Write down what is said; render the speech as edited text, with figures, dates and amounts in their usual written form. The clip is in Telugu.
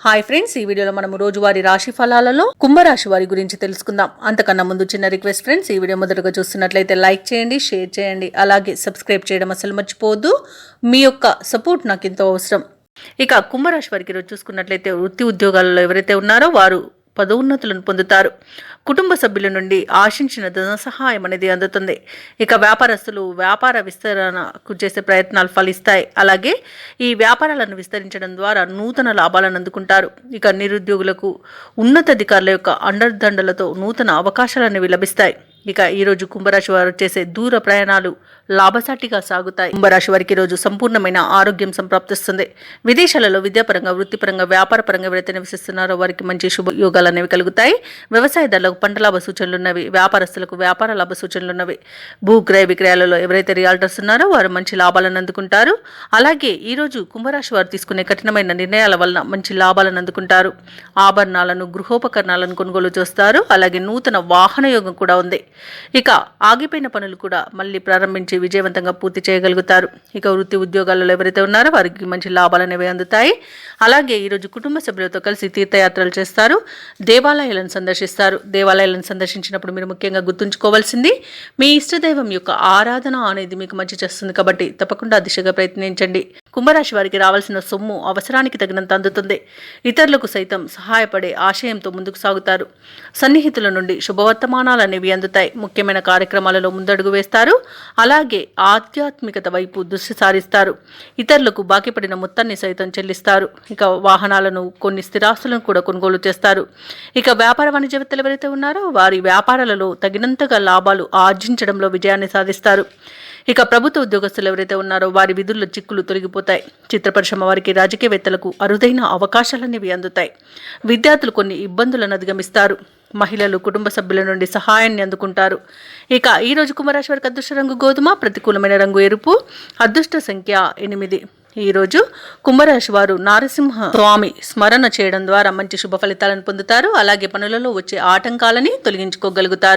హాయ్ ఫ్రెండ్స్, ఈ వీడియోలో మనము రోజువారీ రాశి ఫలాలలో కుంభరాశి వారి గురించి తెలుసుకుందాం. అంతకన్నా ముందు చిన్న రిక్వెస్ట్ ఫ్రెండ్స్, ఈ వీడియో మొదటగా చూస్తున్నట్లయితే లైక్ చేయండి, షేర్ చేయండి, అలాగే సబ్స్క్రైబ్ చేయడం అసలు మర్చిపోవద్దు. మీ యొక్క సపోర్ట్ నాకు ఎంతో అవసరం. ఇక కుంభరాశి వారికి ఈరోజు చూసుకున్నట్లయితే వృత్తి ఉద్యోగాలలో ఎవరైతే ఉన్నారో వారు పదోన్నతులను పొందుతారు. కుటుంబ సభ్యుల నుండి ఆశించిన ధన సహాయం అనేది అందుతుంది. ఇక వ్యాపారస్తులు వ్యాపార విస్తరణకు చేసే ప్రయత్నాలు ఫలిస్తాయి. అలాగే ఈ వ్యాపారాలను విస్తరించడం ద్వారా నూతన లాభాలను అందుకుంటారు. ఇక నిరుద్యోగులకు ఉన్నతాధికారుల యొక్క అండదండలతో నూతన అవకాశాలు లభిస్తాయి. ఇక ఈరోజు కుంభరాశి వారు చేసే దూర ప్రయాణాలు లాభసాటిగా సాగుతాయి. కుంభరాశి వారికి ఈరోజు సంపూర్ణమైన ఆరోగ్యం సంప్రాప్తిస్తుంది. విదేశాలలో విద్యాపరంగా, వృత్తిపరంగా, వ్యాపారపరంగా ఎవరైతే నివసిస్తున్నారో వారికి మంచి శుభయోగాలు అనేవి కలుగుతాయి. వ్యవసాయదారులకు పంట లాభ సూచనలున్నవి, వ్యాపారస్తులకు వ్యాపార లాభ సూచనలున్నవి. భూక్రయ విక్రయాలలో ఎవరైతే రియాల్టర్స్ ఉన్నారో వారు మంచి లాభాలను అందుకుంటారు. అలాగే ఈరోజు కుంభరాశి వారు తీసుకునే కఠినమైన నిర్ణయాల వలన మంచి లాభాలను అందుకుంటారు. ఆభరణాలను, గృహోపకరణాలను కొనుగోలు చేస్తారు. అలాగే నూతన వాహన యోగం కూడా ఉంది. ఇక ఆగిపోయిన పనులు కూడా మళ్ళీ ప్రారంభించి విజయవంతంగా పూర్తి చేయగలుగుతారు. ఇక వృత్తి ఉద్యోగాలలో ఎవరైతే ఉన్నారో వారికి మంచి లాభాలు అనేవి అందుతాయి. అలాగే ఈరోజు కుటుంబ సభ్యులతో కలిసి తీర్థయాత్రలు చేస్తారు, దేవాలయాలను సందర్శిస్తారు. దేవాలయాలను సందర్శించినప్పుడు మీరు ముఖ్యంగా గుర్తుంచుకోవాల్సింది మీ ఇష్టదైవం యొక్క ఆరాధన అనేది మీకు మంచి చేస్తుంది. కాబట్టి తప్పకుండా దిశగా ప్రయత్నించండి. కుంభరాశి వారికి రావాల్సిన సొమ్ము అవసరానికి తగినంత అందుతుంది. ఇతరులకు సైతం సహాయపడే ఆశయంతో ముందుకు సాగుతారు. సన్నిహితుల నుండి శుభవర్తమానాలు అనేవి అందుతాయి. ముఖ్యమైన కార్యక్రమాలలో ముందడుగు వేస్తారు. అలాగే ఆధ్యాత్మికత వైపు దృష్టి సారిస్తారు. ఇతరులకు బాకీ పడిన మొత్తాన్ని సైతం చెల్లిస్తారు. ఇక వాహనాలను, కొన్ని స్థిరాస్తులను కూడా కొనుగోలు చేస్తారు. ఇక వ్యాపార వాణిజ్యవేత్తలు ఎవరైతే ఉన్నారో వారి వ్యాపారాలలో తగినంతగా లాభాలు ఆర్జించడంలో విజయాన్ని సాధిస్తారు. ఇక ప్రభుత్వ ఉద్యోగస్తులు ఎవరైతే ఉన్నారో వారి విధుల్లో చిక్కులు తొలగిపోతాయి. చిత్ర పరిశ్రమ వారికి, రాజకీయవేత్తలకు అరుదైన అవకాశాలనేవి అందుతాయి. విద్యార్థులు కొన్ని ఇబ్బందులను అధిగమిస్తారు. మహిళలు కుటుంబ సభ్యుల నుండి సహాయాన్ని అందుకుంటారు. ఇక ఈరోజు కుంభరాశి వారికి అదృష్ట రంగు గోధుమ, ప్రతికూలమైన రంగు ఎరుపు, అదృష్ట సంఖ్య 8. ఈరోజు కుంభరాశి వారు నారసింహ స్వామి స్మరణ చేయడం ద్వారా మంచి శుభ ఫలితాలను పొందుతారు. అలాగే పనులలో వచ్చే ఆటంకాలని తొలగించుకోగలుగుతారు.